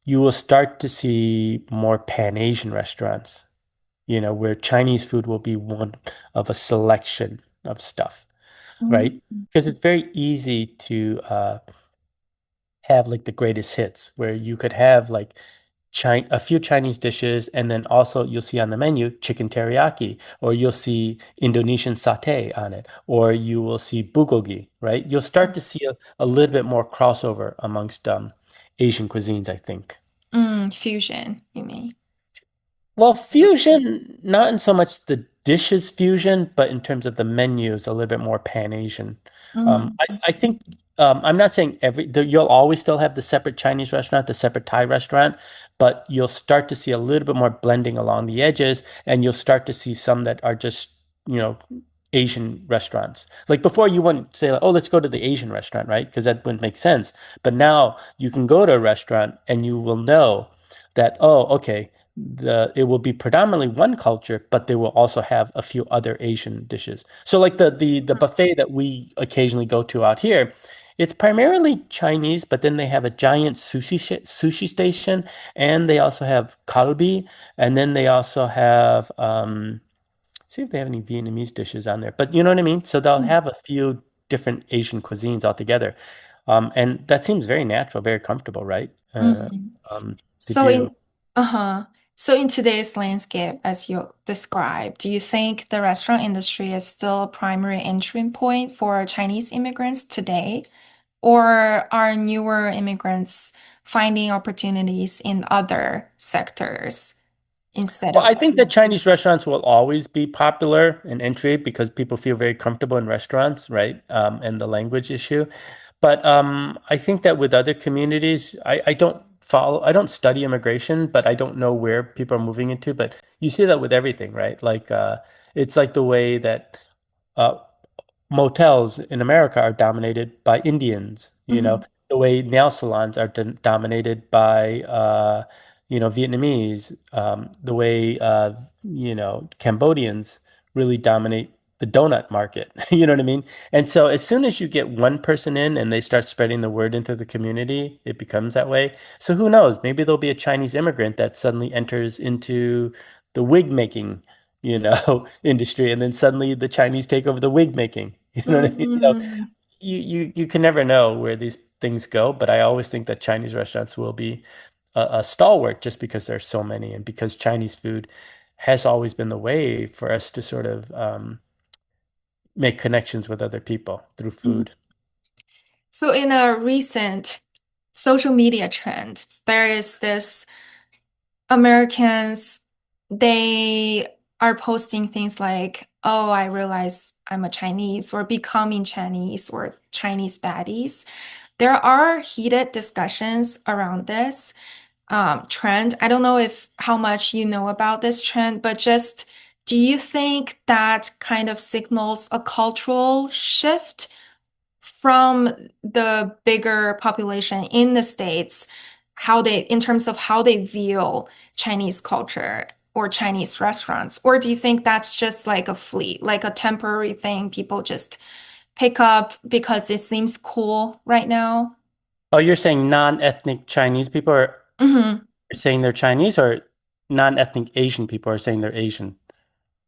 you will start to see more Pan-Asian restaurants, where Chinese food will be one of a selection of stuff, mm, right? Because it's very easy to have like the greatest hits where you could have like a few Chinese dishes, and then also you'll see on the menu chicken teriyaki, or you'll see Indonesian satay on it, or you will see bulgogi, right? You'll start to see a little bit more crossover amongst Asian cuisines, I think. fusion, you mean? Well, fusion, not in so much the dishes fusion, but in terms of the menus, a little bit more Pan-Asian. Mm, I think I'm not saying you'll always still have the separate Chinese restaurant, the separate Thai restaurant, but you'll start to see a little bit more blending along the edges, and you'll start to see some that are just, you know, Asian restaurants. Like before, you wouldn't say, like, "Oh, let's go to the Asian restaurant," right? Because that wouldn't make sense. But now you can go to a restaurant and you will know that, oh, okay, it will be predominantly one culture, but they will also have a few other Asian dishes. So like the buffet that we occasionally go to out here, it's primarily Chinese, but then they have a giant sushi station, and they also have kalbi, and then they also have see if they have any Vietnamese dishes on there. But you know what I mean? So they'll have a few different Asian cuisines altogether. And that seems very natural, very comfortable, right? mm. Did So you? uh-huh. So in today's landscape, as you described, do you think the restaurant industry is still a primary entry point for Chinese immigrants today? Or are newer immigrants finding opportunities in other sectors instead Well, of? I think that Chinese restaurants will always be popular in entry because people feel very comfortable in restaurants, right? And the language issue. But I think that with other communities, I don't study immigration, but I don't know where people are moving into. But you see that with everything, right? Like it's like the way that uh, motels in America are dominated by Indians, Mhm. the way nail salons are dominated by Vietnamese, the way, Cambodians really dominate the donut market. You know what I mean? And so as soon as you get one person in and they start spreading the word into the community, it becomes that way. So who knows? Maybe there'll be a Chinese immigrant that suddenly enters into the wig making, industry, and then suddenly the Chinese take over the wig making. You know what I mean? So Mhm. you can never know where these things go, but I always think that Chinese restaurants will be a stalwart just because there's so many and because Chinese food has always been the way for us to sort of make connections with other people through Mhm. food. So in a recent social media trend, there is this Americans, they are posting things like, oh, I realize I'm a Chinese, or becoming Chinese, or Chinese baddies. There are heated discussions around this trend. I don't know if how much you know about this trend, but just do you think that kind of signals a cultural shift from the bigger population in the States, how they, in terms of how they view Chinese culture or Chinese restaurants? Or do you think that's just like a fleet, like a temporary thing people just pick up because it seems cool right now? Oh, you're saying non-ethnic Chinese people are Mhm. saying they're Chinese, or non-ethnic Asian people are saying they're Asian?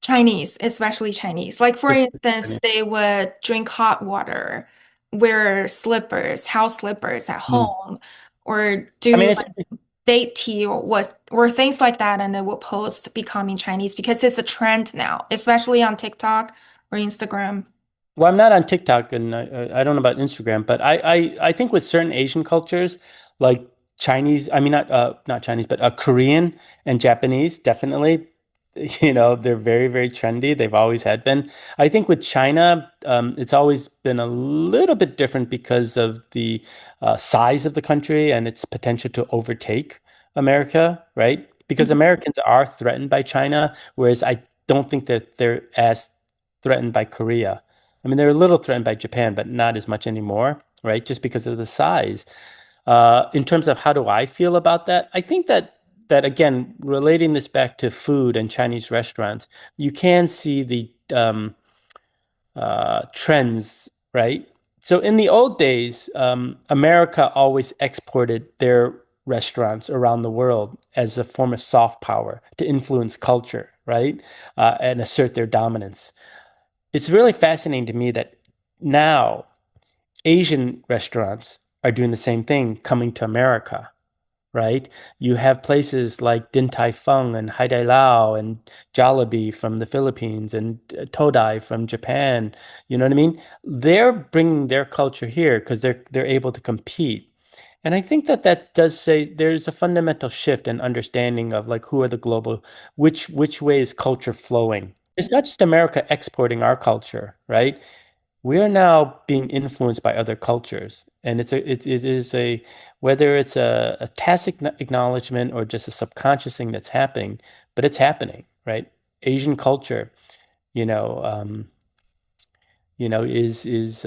Chinese, especially Chinese. Like, for instance, they would drink hot water, wear slippers, house slippers at Mm. home, or I mean, do it's, like date tea or things like that, and they will post becoming Chinese because it's a trend now, especially on TikTok or Instagram. well, I'm not on TikTok and I don't know about Instagram, but I think with certain Asian cultures, like Chinese, I mean not Chinese, but Korean and Japanese, definitely, they're very, very trendy. They've always had been. I think with China, it's always been a little bit different because of the size of the country and its potential to overtake America, right? Because Mhm. Americans are threatened by China, whereas I don't think that they're as threatened by Korea. I mean, they're a little threatened by Japan, but not as much anymore, right? Just because of the size. In terms of how do I feel about that, I think that again, relating this back to food and Chinese restaurants, you can see the trends, right? So in the old days, America always exported their restaurants around the world as a form of soft power to influence culture, right? And assert their dominance. It's really fascinating to me that now Asian restaurants are doing the same thing coming to America, right? You have places like Din Tai Fung and Hai Dai Lao and Jollibee from the Philippines and Todai from Japan. You know what I mean? They're bringing their culture here because they're able to compete. And I think that does say there's a fundamental shift in understanding of like who are the global, which way is culture flowing. It's not just America exporting our culture, right? We are now being influenced by other cultures, and it is a whether it's a tacit acknowledgement or just a subconscious thing that's happening, but it's happening, right? Asian culture, you know, um, is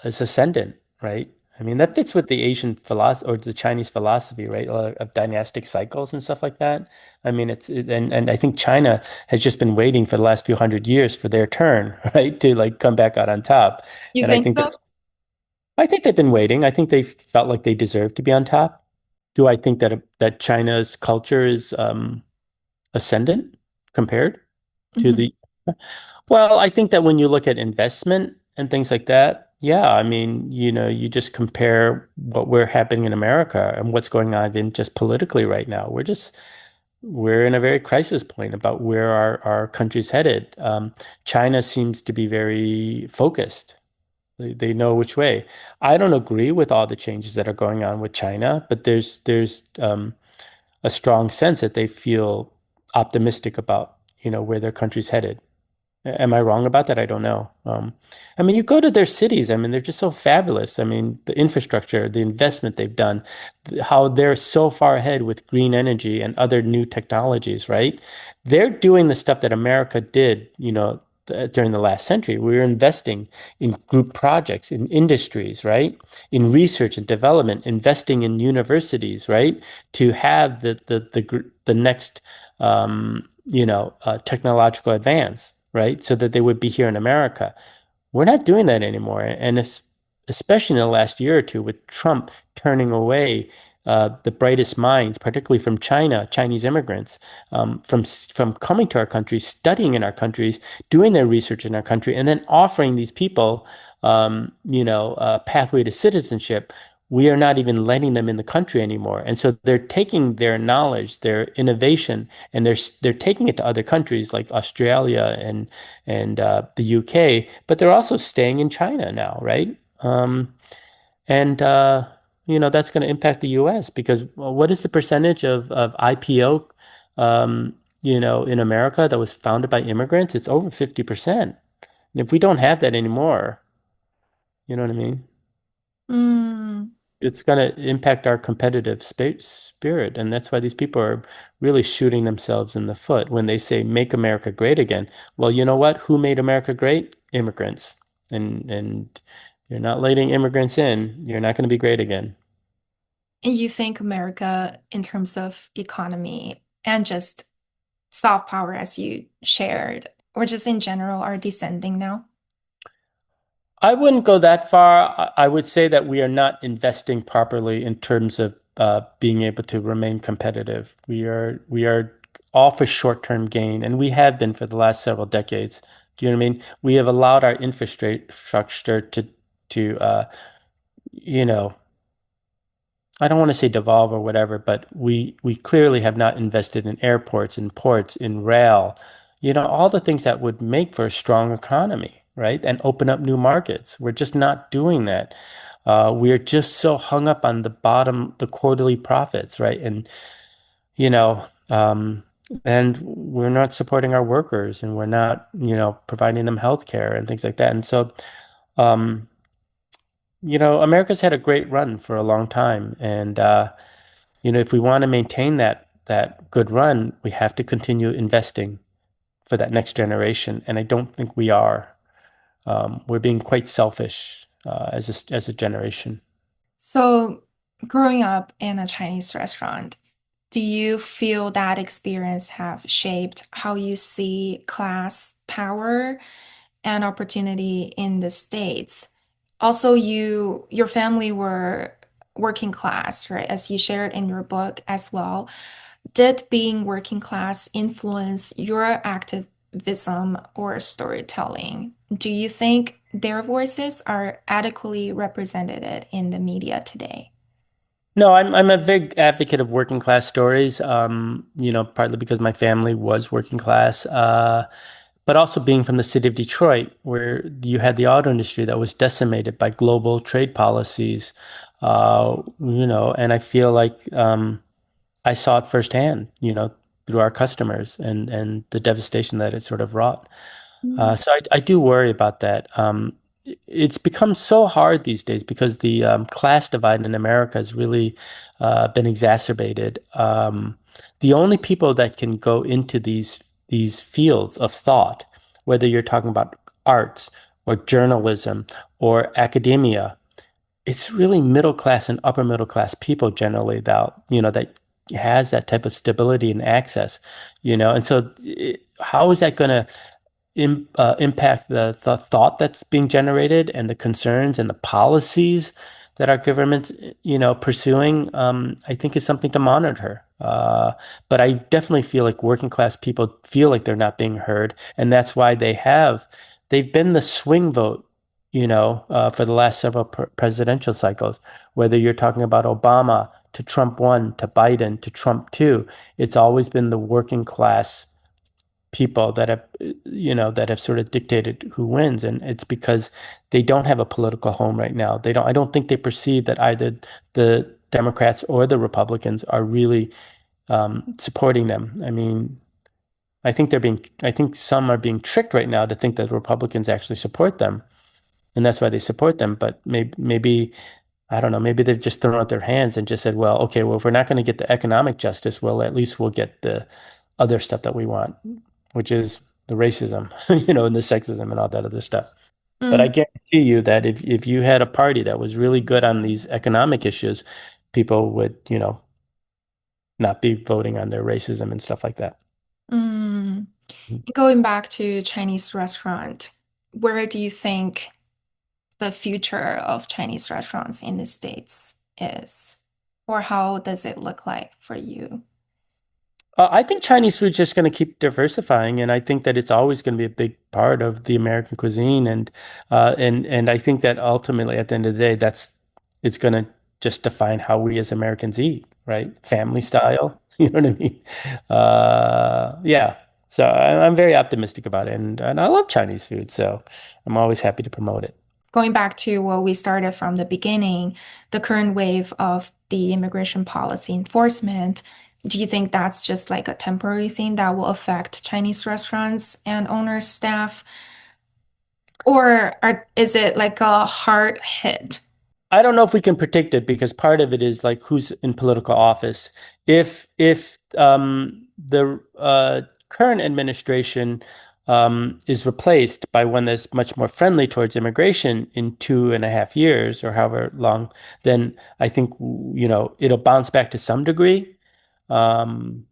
ascendant, right? I mean, that fits with the Asian philosophy or the Chinese philosophy, right? Of dynastic cycles and stuff like that. I mean, and I think China has just been waiting for the last few hundred years for their turn, right, to like come back out on top. You And I think think so? they've been waiting. I think they felt like they deserved to be on top. Do I think that China's culture is ascendant compared to Mhm. the well, I think that when you look at investment and things like that, yeah, I mean, you just compare what we're happening in America and what's going on in just politically right now. We're in a very crisis point about where our country's headed. China seems to be very focused. They know which way. I don't agree with all the changes that are going on with China, but there's a strong sense that they feel optimistic about, where their country's headed. Am I wrong about that? I don't know. I mean, you go to their cities. I mean, they're just so fabulous. I mean, the infrastructure, the investment they've done, how they're so far ahead with green energy and other new technologies, right? They're doing the stuff that America did, during the last century. We were investing in group projects, in industries, right? In research and development, investing in universities, right? To have the next technological advance, right? So that they would be here in America. We're not doing that anymore. And it's, especially in the last year or two, with Trump turning away the brightest minds, particularly from China, Chinese immigrants, from coming to our country, studying in our countries, doing their research in our country, and then offering these people, a pathway to citizenship. We are not even letting them in the country anymore, and so they're taking their knowledge, their innovation, and they're taking it to other countries like Australia and the UK, but they're also staying in China now, right? And that's going to impact the US because what is the percentage of IPO, in America that was founded by immigrants? It's over 50%. And if we don't have that anymore, you know what I mean? Mm. It's going to impact our competitive spirit. And that's why these people are really shooting themselves in the foot when they say, make America great again. Well, you know what? Who made America great? Immigrants. And you're not letting immigrants in, you're not going to be great again. And you think America, in terms of economy and just soft power, as you shared, or just in general, are descending now? I wouldn't go that far. I would say that we are not investing properly in terms of being able to remain competitive. We are all for short-term gain, and we have been for the last several decades. Do you know what I mean? We have allowed our infrastructure to you know, I don't want to say devolve or whatever, but we clearly have not invested in airports, in ports, in rail, all the things that would make for a strong economy, right? And open up new markets. We're just not doing that. We're just so hung up on the bottom, the quarterly profits, right? You know, um, and we're not supporting our workers and we're not, providing them health care and things like that. And so, um, America's had a great run for a long time. And if we want to maintain that good run, we have to continue investing for that next generation. And I don't think we are. We're being quite selfish as a generation. So, growing up in a Chinese restaurant, do you feel that experience have shaped how you see class power and opportunity in the States? Also, your family were working class, right? As you shared in your book as well. Did being working class influence your activism or storytelling? Do you think their voices are adequately represented in the media today? No, I'm a big advocate of working class stories. Partly because my family was working class, but also being from the city of Detroit, where you had the auto industry that was decimated by global trade policies. And I feel like I saw it firsthand, through our customers and the devastation that it sort of wrought. So I do worry about that. It's become so hard these days because the class divide in America has really been exacerbated. The only people that can go into these fields of thought, whether you're talking about arts or journalism or academia, it's really middle class and upper middle class people generally that has that type of stability and access, and so how is that going to impact the thought that's being generated and the concerns and the policies that our government's, pursuing, I think is something to monitor. But I definitely feel like working class people feel like they're not being heard, and that's why they've been the swing vote, for the last several presidential cycles. Whether you're talking about Obama to Trump one to Biden to Trump two, it's always been the working class people that have sort of dictated who wins, and it's because they don't have a political home right now. I don't think they perceive that either the Democrats or the Republicans are really supporting them. I mean, I think some are being tricked right now to think that Republicans actually support them, and that's why they support them. But maybe I don't know, maybe they've just thrown out their hands and just said, well, okay, well, if we're not going to get the economic justice, well, at least we'll get the other stuff that we want, which is the racism, and the sexism and all that other stuff. But I Mm, guarantee you that if you had a party that was really good on these economic issues, people would, not be voting on their racism and stuff like that. mm. Going back to Chinese restaurant, where do you think the future of Chinese restaurants in the States is? Or how does it look like for you? I think Chinese food's just going to keep diversifying, and I think that it's always going to be a big part of the American cuisine, and I think that ultimately, at the end of the day, it's going to just define how we as Americans eat, right? Family style, you know what I mean? Yeah. So I'm very optimistic about it, and I love Chinese food, so I'm always happy to promote it. Going back to what we started from the beginning, the current wave of the immigration policy enforcement, do you think that's just like a temporary thing that will affect Chinese restaurants and owners' staff? Or is it like a hard hit? I don't know if we can predict it because part of it is like who's in political office. If the current administration is replaced by one that's much more friendly towards immigration in 2.5 years or however long, then I think it'll bounce back to some degree. Um,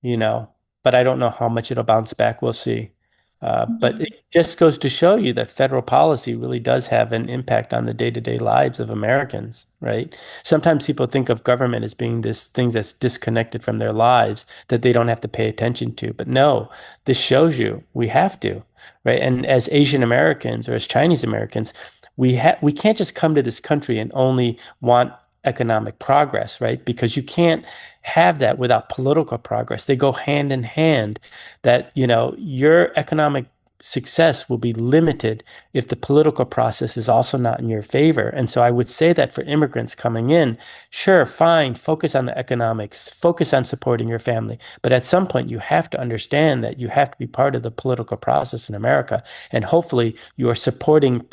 you know, but I don't know how much it'll bounce back. We'll see. But Mhm. it just goes to show you that federal policy really does have an impact on the day-to-day lives of Americans, right? Sometimes people think of government as being this thing that's disconnected from their lives that they don't have to pay attention to. But no, this shows you we have to, right? And as Asian Americans or as Chinese Americans, we can't just come to this country and only want economic progress, right? Because you can't have that without political progress. They go hand in hand. That, your economic success will be limited if the political process is also not in your favor. And so I would say that for immigrants coming in, sure, fine, focus on the economics, focus on supporting your family. But at some point, you have to understand that you have to be part of the political process in America. And hopefully, you are supporting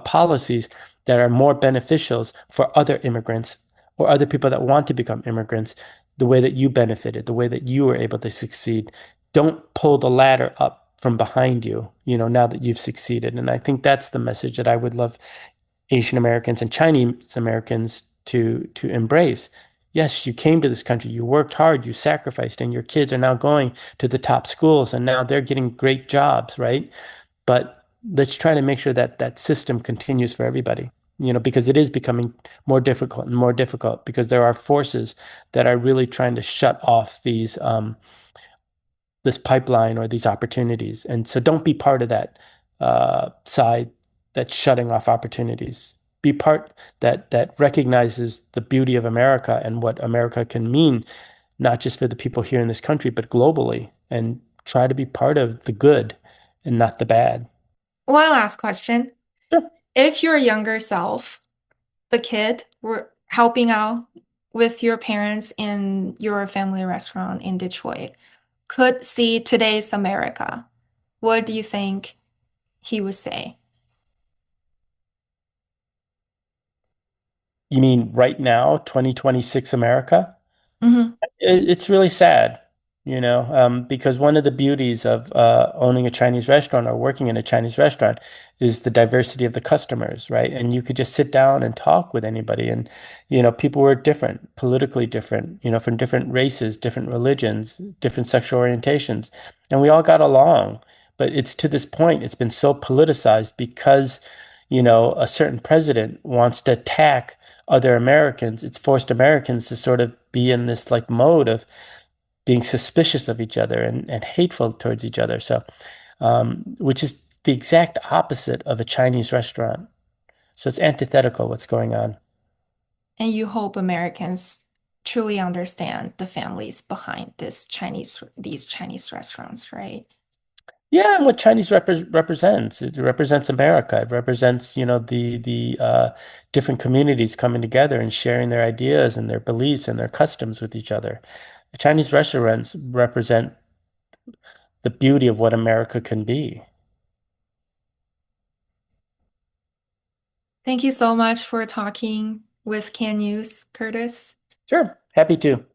policies that are more beneficial for other immigrants or other people that want to become immigrants, the way that you benefited, the way that you were able to succeed. Don't pull the ladder up from behind you, now that you've succeeded. And I think that's the message that I would love Asian Americans and Chinese Americans to embrace. Yes, you came to this country, you worked hard, you sacrificed, and your kids are now going to the top schools and now they're getting great jobs, right? But let's try to make sure that that system continues for everybody, because it is becoming more difficult and more difficult because there are forces that are really trying to shut off this pipeline or these opportunities. And so don't be part of that side that's shutting off opportunities. Be part that recognizes the beauty of America and what America can mean, not just for the people here in this country, but globally, and try to be part of the good and not the bad. One last question. Sure. If your younger self, the kid, were helping out with your parents in your family restaurant in Detroit, could see today's America, what do you think he would say? You mean right now, 2026 America? Hmm. It's really sad, because one of the beauties of owning a Chinese restaurant or working in a Chinese restaurant is the diversity of the customers, right? And you could just sit down and talk with anybody. And, people were different, politically different, from different races, different religions, different sexual orientations. And we all got along. But it's to this point, it's been so politicized because, a certain president wants to attack other Americans. It's forced Americans to sort of be in this like mode of being suspicious of each other and hateful towards each other. So, which is the exact opposite of a Chinese restaurant. So it's antithetical what's going on. And you hope Americans truly understand the families behind these Chinese restaurants, right? Yeah, and what Chinese represents, it represents America. It represents, the different communities coming together and sharing their ideas and their beliefs and their customs with each other. Chinese restaurants represent the beauty of what America can be. Thank you so much for talking with Can News, Curtis. Sure, happy to.